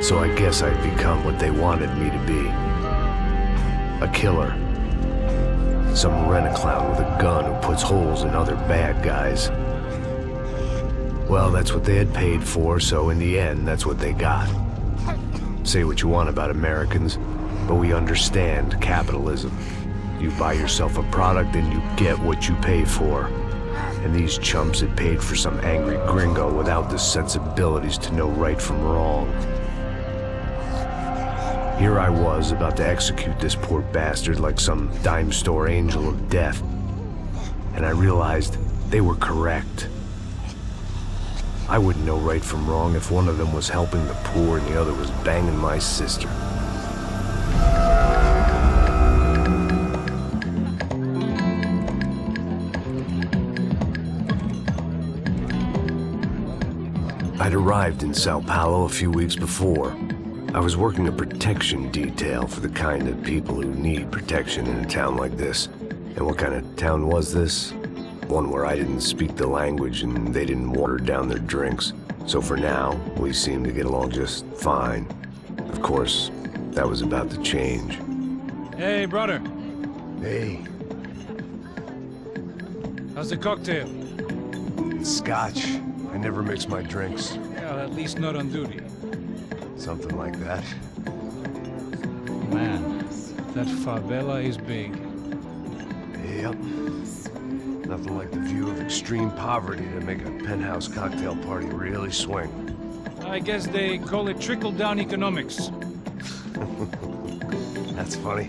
So I guess I'd become what they wanted me to be. A killer. Some rent-a-clown with a gun who puts holes in other bad guys. Well, that's what they had paid for, so in the end, that's what they got. Say what you want about Americans, but we understand capitalism. You buy yourself a product and you get what you pay for. And these chumps had paid for some angry gringo without the sensibilities to know right from wrong. Here I was, about to execute this poor bastard like some dime store angel of death. And I realized they were correct. I wouldn't know right from wrong if one of them was helping the poor and the other was banging my sister. I'd arrived in Sao Paulo a few weeks before. I was working a protection detail for the kind of people who need protection in a town like this. And what kind of town was this? One where I didn't speak the language and they didn't water down their drinks. So for now, we seemed to get along just fine. Of course, that was about to change. Hey, brother. Hey. How's the cocktail? It's scotch. I never mix my drinks. Well, at least not on duty. Something like that. Man, that favela is big. Yep. Nothing like the view of extreme poverty to make a penthouse cocktail party really swing. I guess they call it trickle-down economics. That's funny.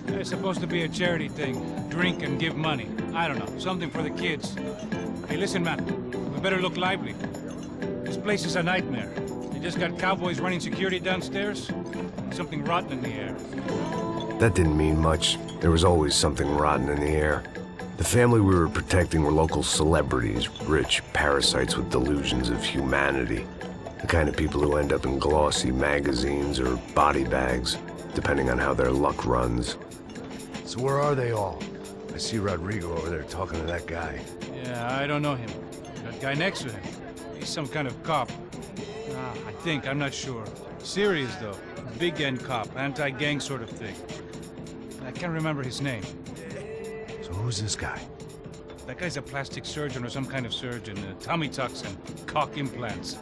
It's supposed to be a charity thing. Drink and give money. I don't know, something for the kids. Hey, listen, man. We better look lively. This place is a nightmare. They just got cowboys running security downstairs. Something rotten in the air. That didn't mean much. There was always something rotten in the air. The family we were protecting were local celebrities, rich parasites with delusions of humanity. The kind of people who end up in glossy magazines or body bags, depending on how their luck runs. So where are they all? I see Rodrigo over there talking to that guy. Yeah, I don't know him. That guy next to him. He's some kind of cop. I think, I'm not sure. Serious, though. Big end cop, anti-gang sort of thing. I can't remember his name. So who's this guy? That guy's a plastic surgeon or some kind of surgeon. Tummy tucks and cock implants.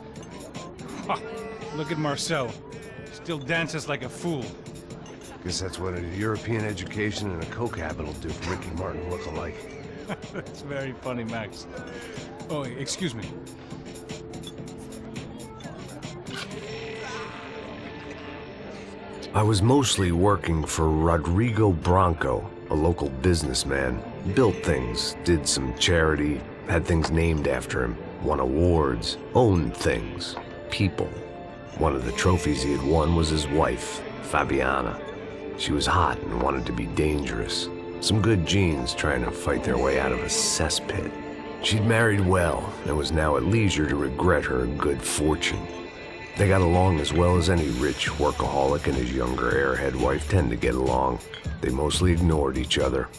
Look at Marcel. Still dances like a fool. Guess that's what a European education and a coke habit will do for Ricky Martin look alike. That's very funny, Max. Oh, excuse me. I was mostly working for Rodrigo Branco, a local businessman. Built things, did some charity, had things named after him, won awards, owned things, people. One of the trophies he had won was his wife, Fabiana. She was hot and wanted to be dangerous. Some good genes trying to fight their way out of a cesspit. She'd married well and was now at leisure to regret her good fortune. They got along as well as any rich workaholic and his younger airhead wife tend to get along. They mostly ignored each other.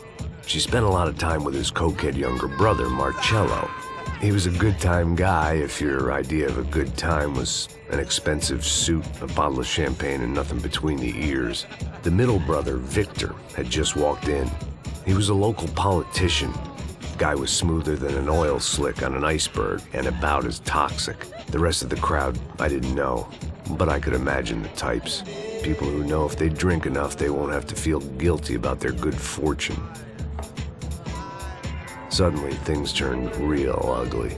She spent a lot of time with his cokehead younger brother, Marcello. He was a good-time guy if your idea of a good time was an expensive suit, a bottle of champagne, and nothing between the ears. The middle brother, Victor, had just walked in. He was a local politician. Guy was smoother than an oil slick on an iceberg and about as toxic. The rest of the crowd, I didn't know, but I could imagine the types. People who know if they drink enough, they won't have to feel guilty about their good fortune. Suddenly, things turned real ugly.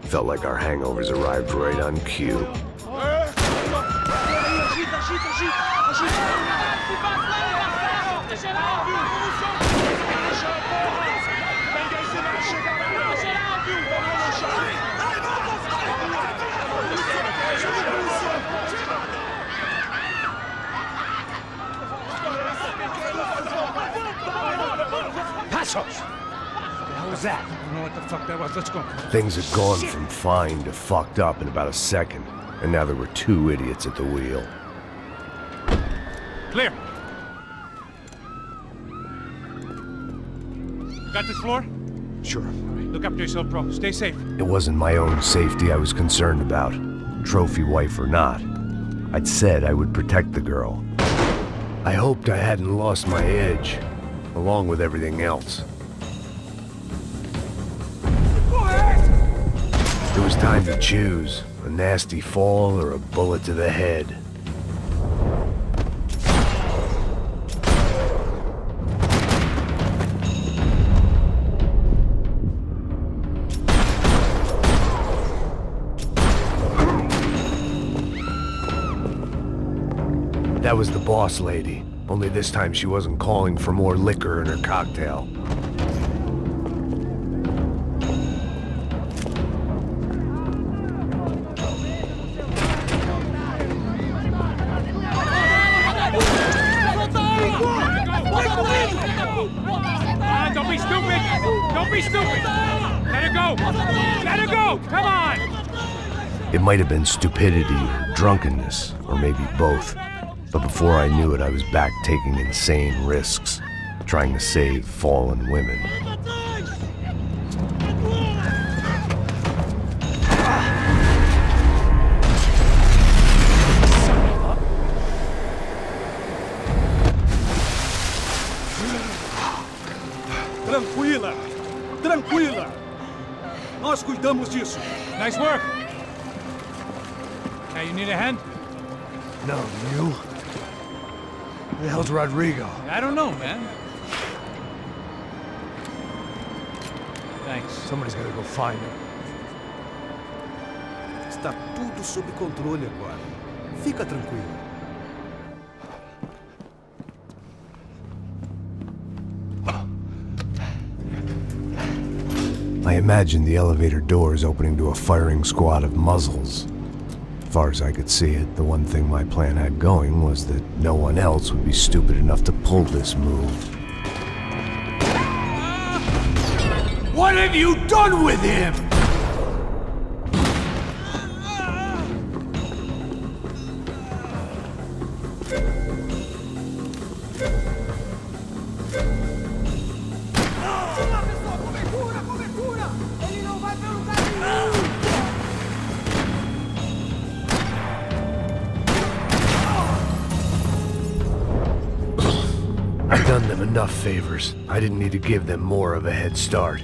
Felt like our hangovers arrived right on cue. Passos! What was that? I don't know what the fuck that was. Let's go. Things had gone from fine to fucked up in about a second, and now there were two idiots at the wheel. Clear. Got this floor? Sure. All right, look after yourself, bro. Stay safe. It wasn't my own safety I was concerned about, trophy wife or not. I'd said I would protect the girl. I hoped I hadn't lost my edge, along with everything else. It was time to choose, a nasty fall or a bullet to the head. That was the boss lady, only this time she wasn't calling for more liquor in her cocktail. Don't be stupid! Don't be stupid! Let her go! Let her go! Come on! It might have been stupidity or drunkenness, or maybe both. But before I knew it, I was back taking insane risks, trying to save fallen women. Tranquila! Tranquila! Nós cuidamos disso. Nice work! Hey, you need a hand? No, you? Who the hell's Rodrigo? I don't know, man. Thanks. Somebody's gotta go find him. Está tudo sob controle agora. Fica tranquilo. I imagined the elevator doors opening to a firing squad of muzzles. As far as I could see it, the one thing my plan had going was that no one else would be stupid enough to pull this move. What have you done with him? I've done them enough favors. I didn't need to give them more of a head start.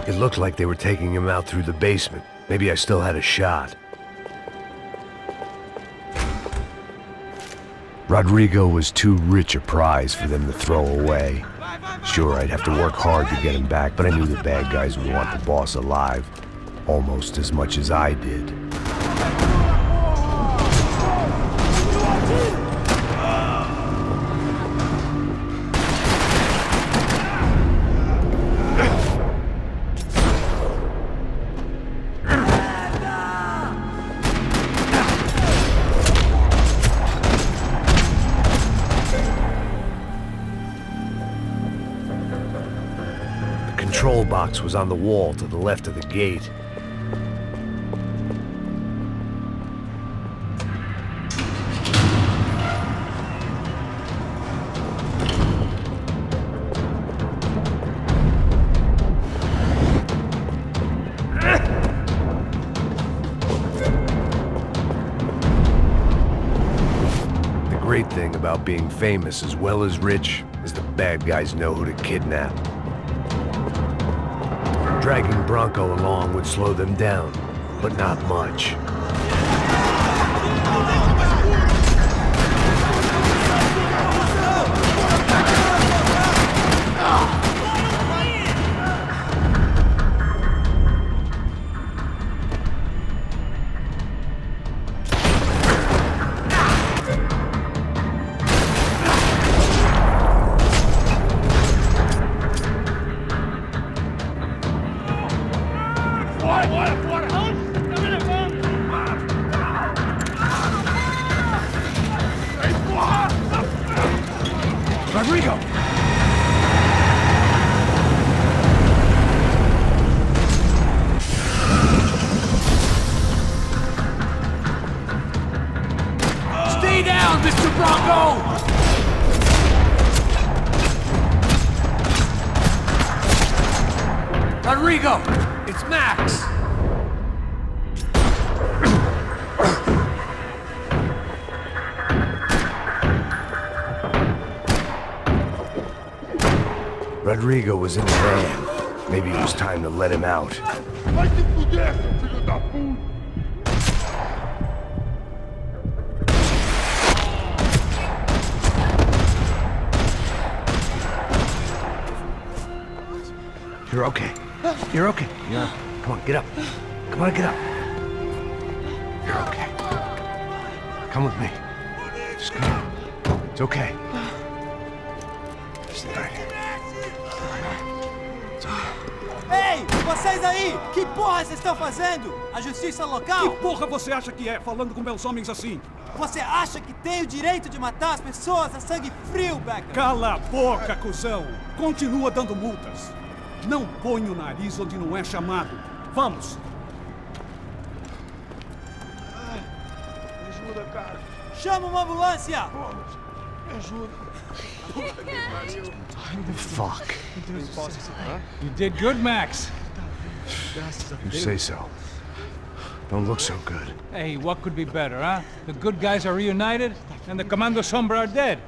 It looked like they were taking him out through the basement. Maybe I still had a shot. Rodrigo was too rich a prize for them to throw away. Sure, I'd have to work hard to get him back, but I knew the bad guys would want the boss alive, almost as much as I did. The control box was on the wall to the left of the gate. The great thing about being famous as well as rich is the bad guys know who to kidnap. Dragging Bronco along would slow them down, but not much. Rodrigo! Stay down, Mr. Bronco! Rodrigo, it's Max! Rodrigo was in the van. Maybe it was time to let him out. Vai se fuder, seu filho da puta! You're okay. You're okay. Yeah. Come on, get up. Come on, get up. You're okay. Come with me. Just come on. It's okay. Stay right here. It's okay. Ei, vocês aí! Que porra vocês estão fazendo? A justiça local? Que porra você acha que é, falando com meus homens assim? Você acha que tem o direito de matar as pessoas a sangue frio, Becker? Cala a boca, cuzão! Continua dando multas. Não põe o nariz onde não é chamado. Vamos! Me ajuda, cara. Chama uma ambulância! Me ajuda. Fuck. You did good, Max. You say so. Don't look so good. Hey, what could be better, huh? The good guys are reunited, and the Commando Sombra are dead.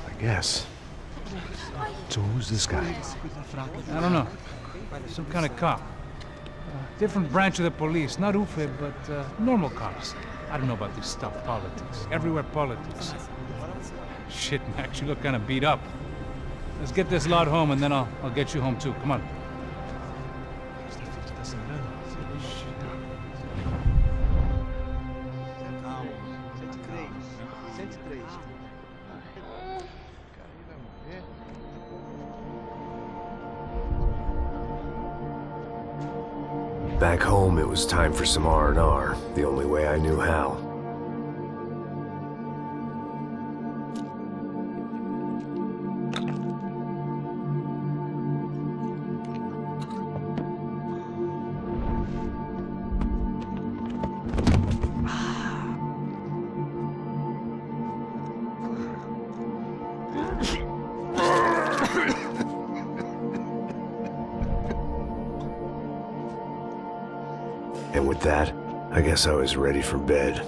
I guess. So who's this guy? I don't know. Some kind of cop. Different branch of the police. Not UFE, but normal cops. I don't know about this stuff, politics. Everywhere politics. Shit, Max, you look kind of beat up. Let's get this lot home, and then I'll get you home too. Come on. Back home, it was time for some R&R, the only way I knew how. And with that, I guess I was ready for bed.